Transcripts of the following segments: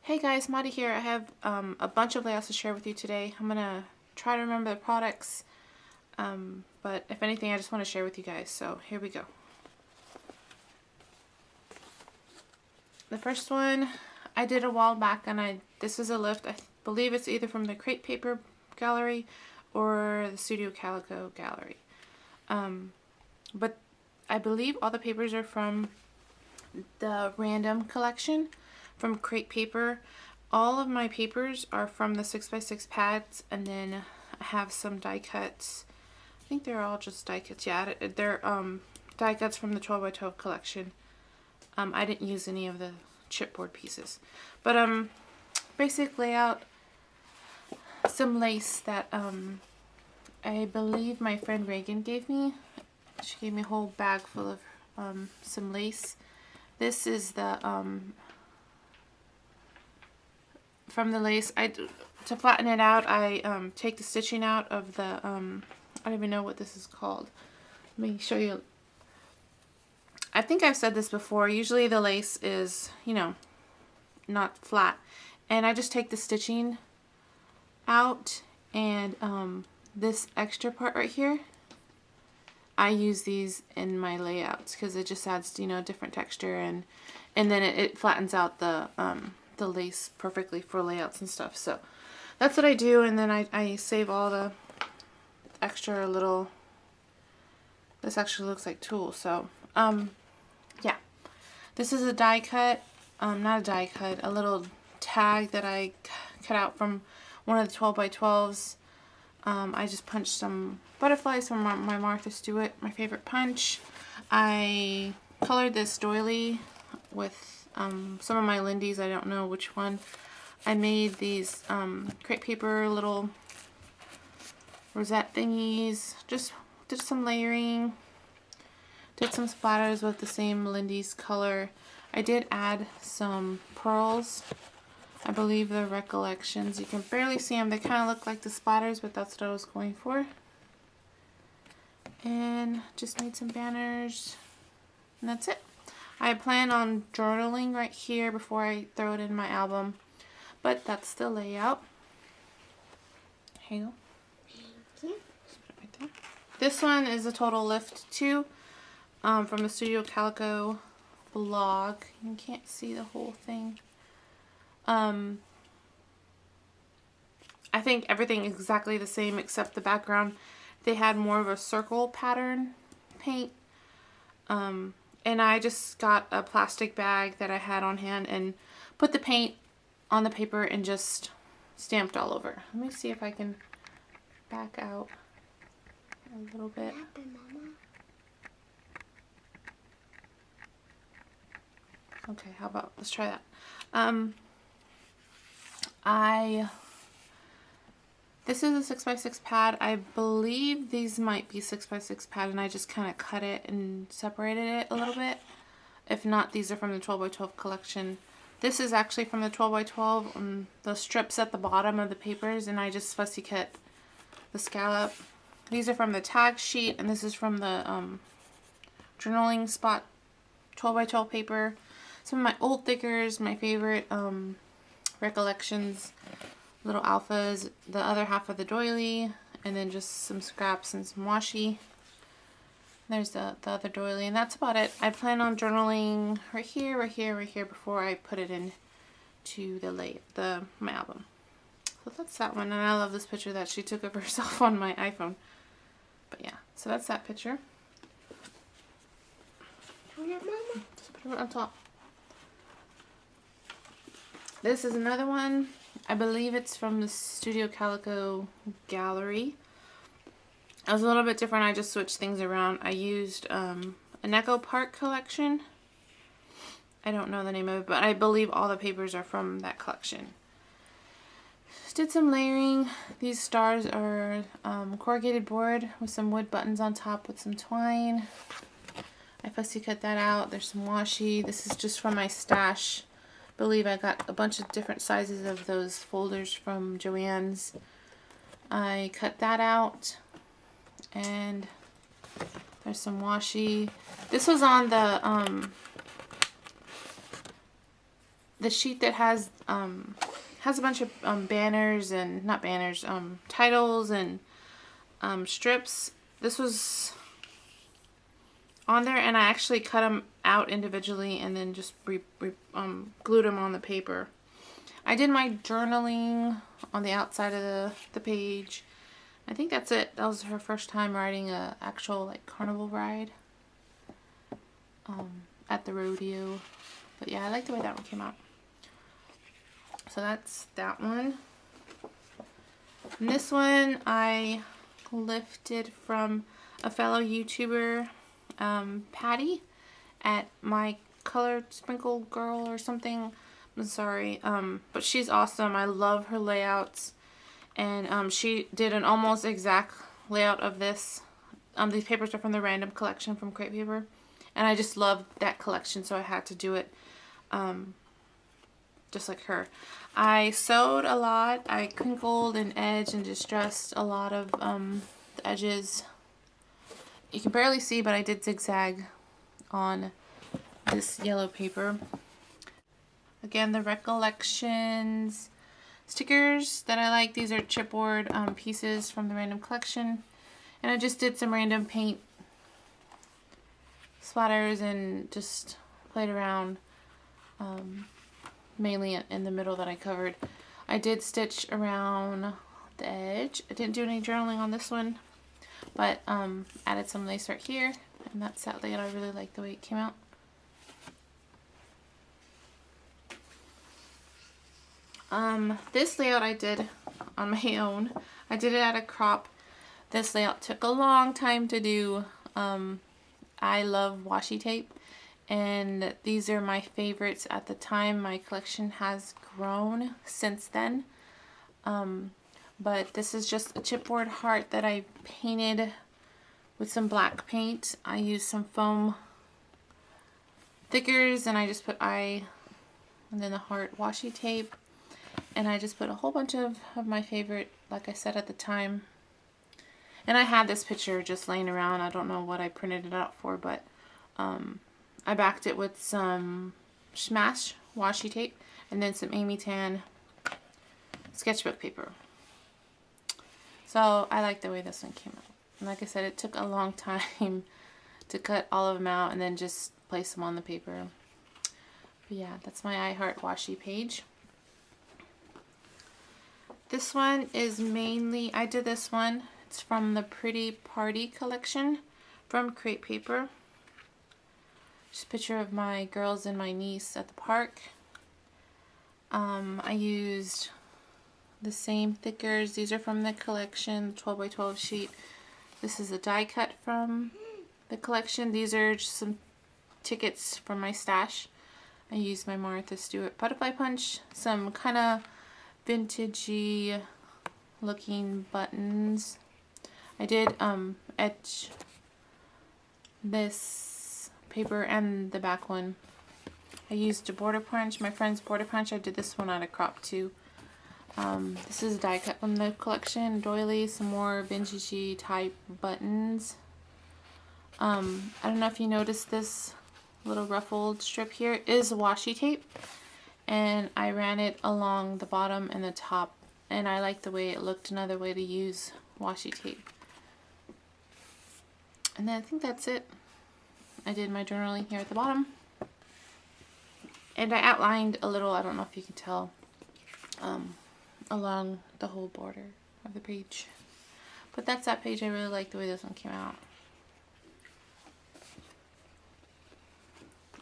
Hey guys, Madi here. I have a bunch of layouts to share with you today. I'm gonna try to remember the products, but if anything I just want to share with you guys, so here we go. The first one I did a while back, and this is a lift. I believe it's either from the Crepe Paper Gallery or the Studio Calico Gallery, but I believe all the papers are from the random collection from Crepe Paper. All of my papers are from the 6x6 pads, and then I have some die cuts. I think they're all just die cuts. Yeah, they're die cuts from the 12x12 collection. I didn't use any of the chipboard pieces, but basic layout. Some lace that I believe my friend Reagan gave me. She gave me a whole bag full of some lace. This is the from the lace. To flatten it out, I take the stitching out of the I don't even know what this is called. Let me show you. I think I've said this before. Usually the lace is, you know, not flat, and I just take the stitching out, and this extra part right here, I use these in my layouts because it just adds, you know, a different texture, and then it flattens out the lace perfectly for layouts and stuff. So that's what I do, and then I save all the extra little, this actually looks like tulle. So yeah, this is a die cut, not a die cut, a little tag that I cut out from one of the 12x12s. I just punched some butterflies from my Martha Stewart, my favorite punch. I colored this doily with some of my Lindy's, I don't know which one. I made these crepe paper little rosette thingies, just did some layering, did some splatters with the same Lindy's color. I did add some pearls. I believe they're Recollections. You can barely see them. They kind of look like the splatters, but that's what I was going for. And just made some banners, and that's it. I plan on journaling right here before I throw it in my album, but that's the layout. Here you go. Thank you. Right there. This one is a total lift too, from the Studio Calico blog. You can't see the whole thing. I think everything is exactly the same except the background. They had more of a circle pattern paint. And I just got a plastic bag that I had on hand and put the paint on the paper and just stamped all over. Let me see if I can back out a little bit. What happened, Mama? Okay, how about, let's try that. This is a 6x6 pad. I believe these might be 6x6 pad, and I just kind of cut it and separated it a little bit. If not, these are from the 12x12 collection. This is actually from the 12x12, the strips at the bottom of the papers, and I just fussy cut the scallop. These are from the tag sheet, and this is from the journaling spot 12x12 paper. Some of my old thickers, my favorite Recollections, little alphas, the other half of the doily, and then just some scraps and some washi. There's the other doily, and that's about it. I plan on journaling right here, right here, right here before I put it in to my album. So that's that one, and I love this picture that she took of herself on my iPhone. But yeah, so that's that picture. Just put it on top. This is another one. I believe it's from the Studio Calico Gallery. It was a little bit different. I just switched things around. I used an Echo Park collection. I don't know the name of it, but I believe all the papers are from that collection. Just did some layering. These stars are corrugated board with some wood buttons on top with some twine. I fussy cut that out. There's some washi. This is just from my stash. I believe I got a bunch of different sizes of those folders from Joann's. I cut that out, and there's some washi. This was on the the sheet that has a bunch of banners and not banners, titles and strips. This was on there, and I actually cut them out individually and then just glued them on the paper. I did my journaling on the outside of the page. I think that's it. That was her first time riding a actual like carnival ride at the rodeo. But yeah, I like the way that one came out. So that's that one. And this one I lifted from a fellow YouTuber, Patty, at My Colored Sprinkle Girl or something. I'm sorry, but she's awesome. I love her layouts, and she did an almost exact layout of this. These papers are from the random collection from Crate Paper, and I just love that collection, so I had to do it just like her. I sewed a lot. I crinkled and edged and distressed a lot of the edges. You can barely see, but I did zigzag on this yellow paper. Again, the Recollections stickers that I like. These are chipboard pieces from the random collection. And I just did some random paint splatters and just played around, mainly in the middle that I covered. I did stitch around the edge. I didn't do any journaling on this one, but added some lace right here. And that's that layout. I really like the way it came out. This layout I did on my own. I did it at a crop. This layout took a long time to do. I love washi tape, and these are my favorites at the time. My collection has grown since then. But this is just a chipboard heart that I painted with some black paint. I used some foam thickers, and I just put and then the heart washi tape. And I just put a whole bunch of my favorite, like I said at the time. And I had this picture just laying around. I don't know what I printed it out for, but I backed it with some Smash washi tape and then some Amy Tan sketchbook paper. So I like the way this one came out. And like I said, it took a long time to cut all of them out and then just place them on the paper. But yeah, that's my I Heart Washi page. This one is mainly, I did this one. It's from the Pretty Party collection from Crate Paper. Just a picture of my girls and my niece at the park. I used the same thickers. These are from the collection, 12x12 sheet. This is a die cut from the collection. These are just some tickets from my stash. I used my Martha Stewart butterfly punch, some kind of vintagey looking buttons. I did etch this paper and the back one. I used a border punch, my friend's border punch. I did this one out of crop too. This is a die cut from the collection, doily, some more vintagey type buttons. I don't know if you noticed this little ruffled strip here is washi tape. And I ran it along the bottom and the top, and I like the way it looked. Another way to use washi tape. And then I think that's it. I did my journaling here at the bottom, and I outlined a little, I don't know if you can tell, along the whole border of the page. But that's that page. I really like the way this one came out.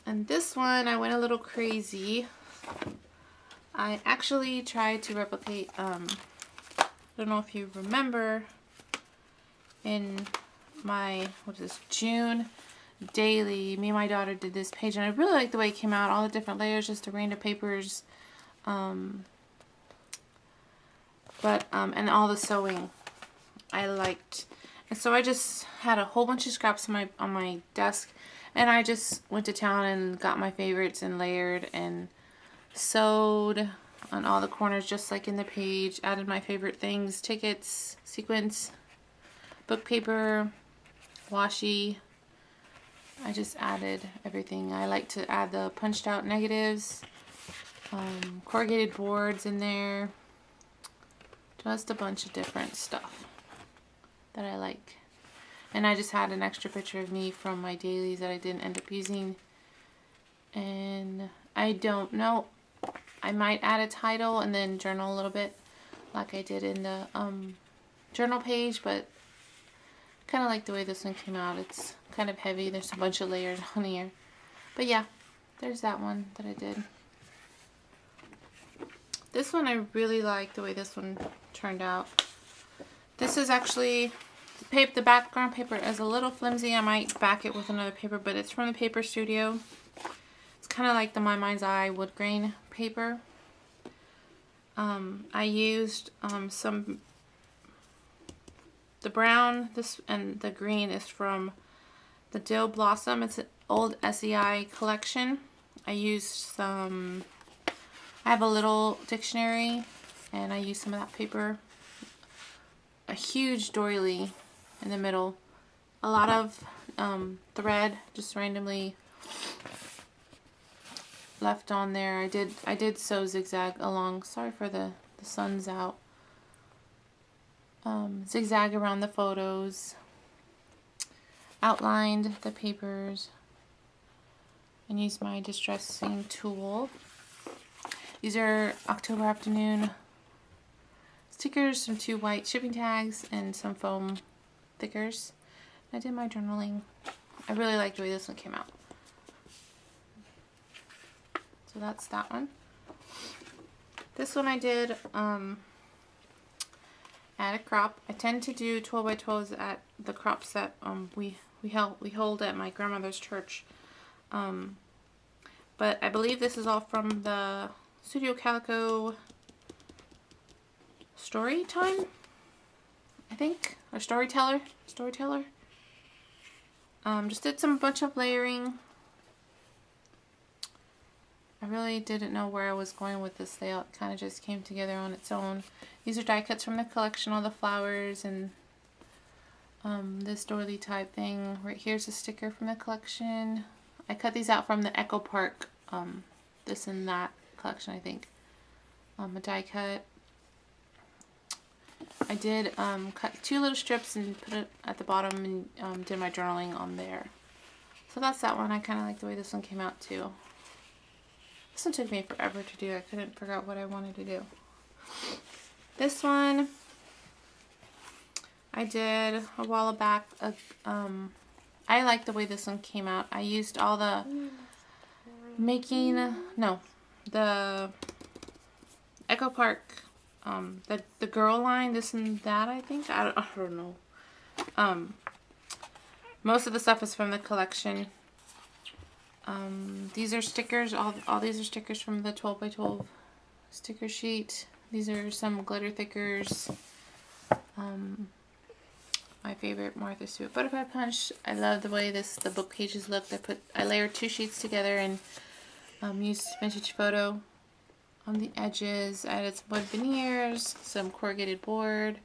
And this one I went a little crazy. I actually tried to replicate, I don't know if you remember, in my, what is this, June daily, me and my daughter did this page, and I really like the way it came out, all the different layers, just the random papers, and all the sewing I liked. And so I just had a whole bunch of scraps on my desk, and I just went to town and got my favorites and layered and sewed on all the corners just like in the page. Added my favorite things, tickets, sequins, book paper, washi. I just added everything. I like to add the punched out negatives corrugated boards in there. Just a bunch of different stuff that I like. And I just had an extra picture of me from my dailies that I didn't end up using. And I don't know. I might add a title and then journal a little bit like I did in the journal page, but kind of like the way this one came out. It's kind of heavy. There's a bunch of layers on here. But yeah, there's that one that I did. This one I really like the way this one turned out. This is actually the background paper is a little flimsy. I might back it with another paper, but it's from the Paper Studio. It's kind of like the My Mind's Eye wood grain paper. I used the brown, this and the green is from the Dill Blossom. It's an old SEI collection. I used some, I have a little dictionary and I used some of that paper. A huge doily in the middle. A lot of thread just randomly left on there. I did sew zigzag along. Sorry for the sun's out. Zigzag around the photos. Outlined the papers. And used my distressing tool. These are October Afternoon stickers, some 2 white shipping tags, and some foam stickers. I did my journaling. I really like the way this one came out. So that's that one. This one I did at a crop. I tend to do 12 by 12s at the crops that we hold at my grandmother's church. But I believe this is all from the Studio Calico Story Time, I think, or Storyteller. Just did some bunch of layering. I really didn't know where I was going with this layout. It kind of just came together on its own. These are die cuts from the collection, all the flowers and this doily type thing. Right here's a sticker from the collection. I cut these out from the Echo Park, this and that collection, I think. A die cut. I did cut 2 little strips and put it at the bottom and did my journaling on there. So that's that one. I kind of like the way this one came out too. This one took me forever to do. I couldn't figure out what I wanted to do. This one I did a while back. I like the way this one came out. I used all the the Echo Park, the girl line, this and that, I think. I don't know. Most of the stuff is from the collection. These are stickers. All these are stickers from the 12 by 12 sticker sheet. These are some glitter thickers. My favorite Martha Stewart Butterfly Punch. I love the way the book pages look. I layered 2 sheets together and used vintage photo on the edges. I added some wood veneers, some corrugated board.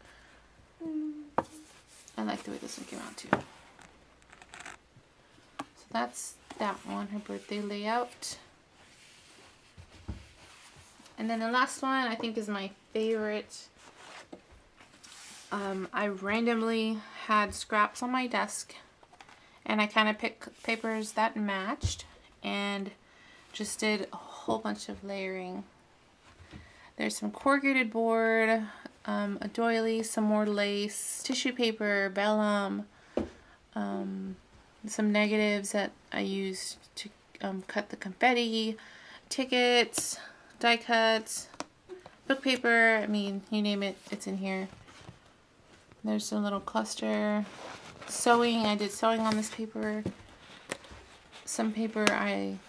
I like the way this one came out too. So that's that one, her birthday layout. And then the last one I think is my favorite. I randomly had scraps on my desk and I kind of picked papers that matched and just did a whole bunch of layering. There's some corrugated board, a doily, some more lace, tissue paper, vellum, some negatives that I used to cut the confetti, tickets, die cuts, book paper, I mean, you name it, it's in here. There's a little cluster. Sewing, I did sewing on this paper. Some paper I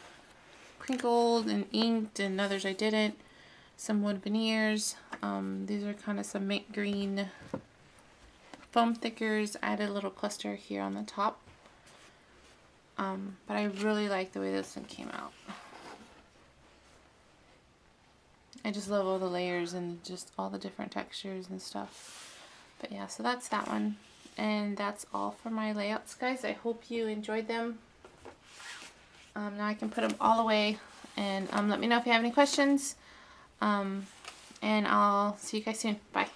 crinkled and inked and others I didn't. Some wood veneers. These are kind of some mint green foam thickers. I added a little cluster here on the top. But I really like the way this one came out. I just love all the layers and just all the different textures and stuff. But yeah, so that's that one. And that's all for my layouts, guys. I hope you enjoyed them. Now I can put them all away And let me know if you have any questions. And I'll see you guys soon. Bye.